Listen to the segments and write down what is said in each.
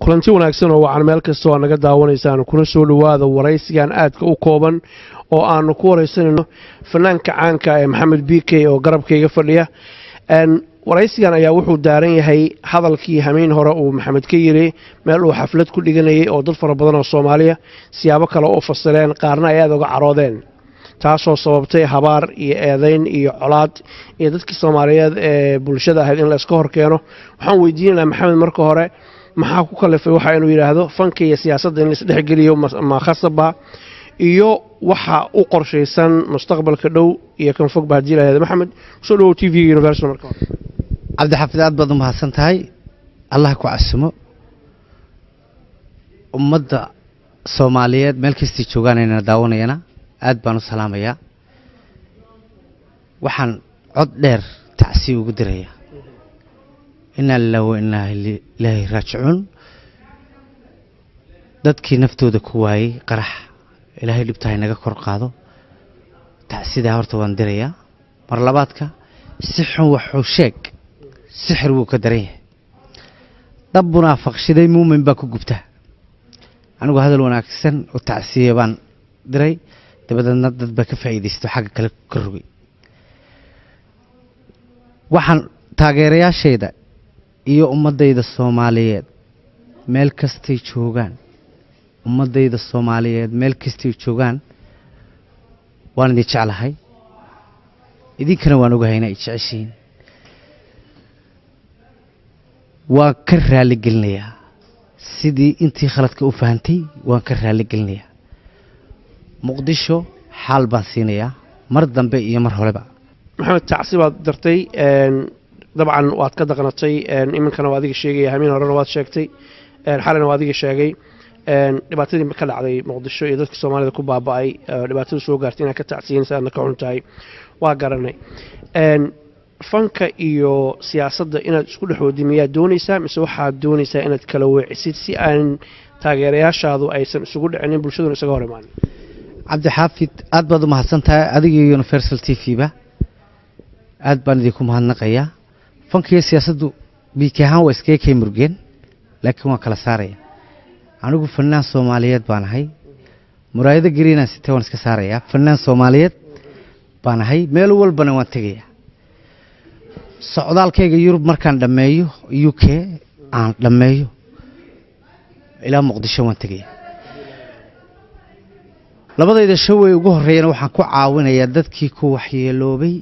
kulanti wanaagsan oo waxaan meel kasta oo naga daawanaysaan kuna soo dhawaada waraysigan aadka u kooban oo aanu ku waraysanayno fanaanka caanka ee Maxamed BK oo garabkayga fadhiya waraysigan ayaa wuxuu daaran yahay hadalkii hameen hore uu Maxamed ka yiri meel uu xaflad ku dhiganayay oo dad fara badan oo Soomaaliya siyaabo kale oo fasileen qaarna ay aad uga caroodeen taasoo sababtay habaar iyo eedayn iyo colaad iyo dadkii Soomaaliyeed ee bulshada ahayd in la iska hor keeno waxaan weydiinayaa Maxamed marka hore maxaa ku kalifay waxa inuu yiraahdo fanka iyo siyaasadda in la isdhex geliyo ma khasaba iyo waxa u qorshaysan mustaqbalka dhow iyo kan fog baa jilaayada Maxamed soo dhaw TV Universal marka Cabdi Xafid aad baad u mahadsan tahay Allah ku casumo ummadda Soomaaliyeed meel kasta joogaan inay daawanayana aad baan u salaamayaa waxaan cod dheer tacsi ugu dirayaa inna lillahi wa inna ilayhi raaji'uun dadkii naftooda ku waayay qarax ilaahay dhibtahay naga kor qaado tacsida horta waan dirayaa mar labaadka si xun wuxuu sheeg sixir wuu ka daran yahay dab munaafaqshiday muumin baa ku gubta anigu hadal wanaagsan oo tacsiye baan diray dabadna dad ba ka faa'iideysto xagga kale ka rogay waxaan taageerayaashayda iyo ummadayda Soomaaliyeed meel kastay joogaan ummadayda Soomaaliyeed meel kastay joogaan waan idin jeclahay idinkana waan ogahay inay jeceshiin waan ka raali gelinayaa sidii intii khaladka u fahantay waan ka raali gelinayaa muqdisho xaal baan siinayaa mar dambe iyo mar horeba Maxamed tacsi baad dartay dabcan waad ka daqnatay iminkana waad adiga sheegay hameen horena waad sheegtay xalana waad adiga sheegay dhibaatadii ka dhacday muqdisho iyo dadka Soomaalida ku baaba'ay dhibaatada soo gaartay inaad ka tacsiinaysaa ka xuntahay waa garanay fanka iyo siyaasadda inaad isku dhaxoodimiyaa doonaysaa mise waxaad doonaysaa inaad kala weecisid si aan taageerayaashaadu aysan isugu dhicinin bulshaduna isaga hor imaan Cabdi Xafid aad baad u mahadsan tahay adiga iyo Universal TV ba aad baan idinku mahadnaqayaa fanka iyo siyaasaddu biikahan waa iska kay murgeen laakiin waan kala saaraya anigu fanaan Soomaaliyeed baan ahay muraayada gariina sitee waan iska saaraya fanaan Soomaaliyeed baan ahay meel walbana waan tagayaa socdaalkayga Yurub markaan dhameeyo UK aan dhameeyo ilaa Muqdisho waan tagayaa labadayda shaway ugu horeeyana waxaan ku caawinayaa dadkii ku waxyeeloobay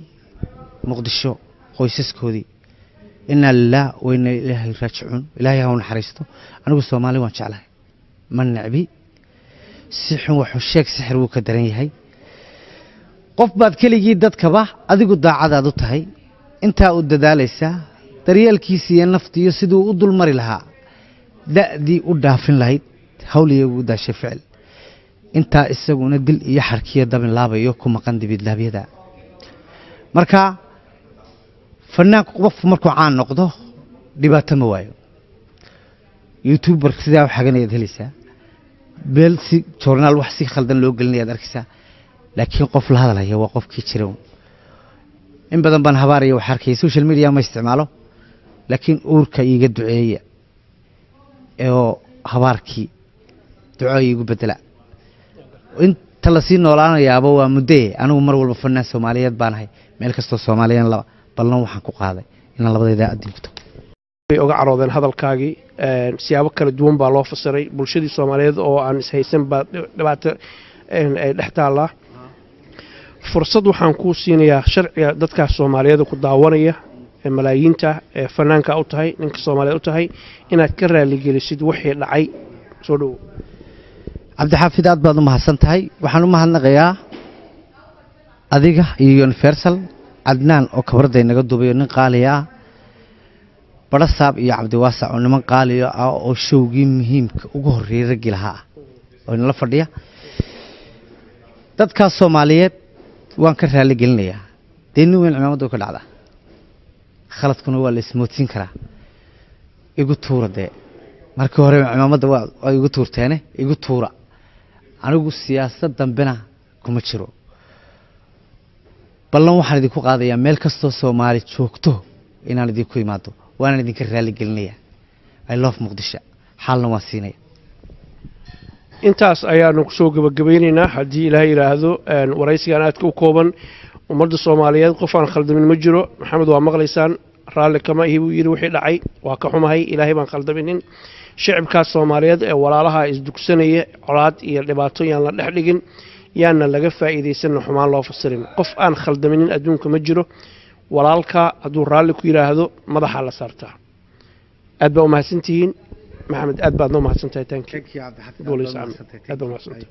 Muqdisho qoysaskoodii inna lillahi wa inna ilayhi raaji'uun ilaahay ha u naxariisto anigu Soomaali waan jeclahay ma nacbi si xun wuxuu sheeg sixir wuu ka daran yahay qof baad keligii dadkaba adigu daacadaad u tahay inta u dadaalaysa daryeelkiisa iyo naftiisa sidoo u dulmari lahaa da'dii u dhaafin lahayd hawliyeegu daashay ficil inta isaguna dil iyo xarkiyo dabin laabayo ku maqan dibid laabiyada marka fanaanku qof markuu caan noqdo dhibaato ma waayo YouTuber sidaa waxa ganeed helaysaa beel si journal wax si khaldan loo gelinayaa arkaysaa laakiin qof la hadalaya waa qofkii jiro in badan baan habaariyo wax arkay social media ma isticmaalo laakiin uurka iiga duceeya oo habaarkii duco iigu bedela inta la sii noolaanayaaba waa mudee anigu mar walba fanaan Soomaaliyeed baan ahay meel kasto Soomaaliyeed la ballan waxaan ku qaaday in labadayda adinto ay uga caroodeen hadalkaagii siyaabo kala duwan baa loo fasiray bulshadii Soomaaliyeed oo aan is haysan baa dhibaato ay dhaxtaala fursad waxaan ku siinayaa sharciga dadka Soomaaliyeed ku daawanaya malaayiinta fanaanka u tahay ninka Soomaaliyeed u tahay inaad ka raali gelisid wixii dhacay soo dhaw Cabdi Xafid aad baad u mahadsan tahay waxaan u mahadnaqayaa adiga iyo Universal Adnaan oo kabarday naga duubayo nin qaali ah Barasaab iyo Cabdi Waasac oo niman qaali ah oo showgii muhiimka ugu horeeyay rag ilaha oo in la fadhiya dadka Soomaaliyeed waan ka raali gelinayaa deenu weyn cimaamadu ka dhacda khaladkuna waa la ismoodsin karaa igu tuurade markii hore cimaamada waa igu tuurteene igu tuura anigu siyaasad dambena kuma jiro ballan waxaan idinku qaadayaa meel kastoo Soomaali joogto inaan idinku imaado waan idinka raali gelinayaa I love Muqdisho xalna waan siinaya intaas ayaanu kusoo gabagabaynaynaa haddii ilaahay yidhaahdo waraysigan aadka u kooban ummadda soomaaliyeed qof aan khaldamin ma jiro maxamed waa maqlaysaan raalli kama ihi buu yidhi wixii dhacay waa ka xumahay ilaahay baan khaldaminin shicibkaas soomaaliyeed ee walaalaha isdugsanaya colaad iyo dhibaato yaan la dhex dhigin yaana laga faa'iidaysanna xumaan loo fasirin qof aan khaldaminin adduunka ma jiro walaalka hadduu raalli ku yidhaahdo madaxa la saartaa aad baa u mahadsantihiin maxamed aad baad noo mahadsantahay thank you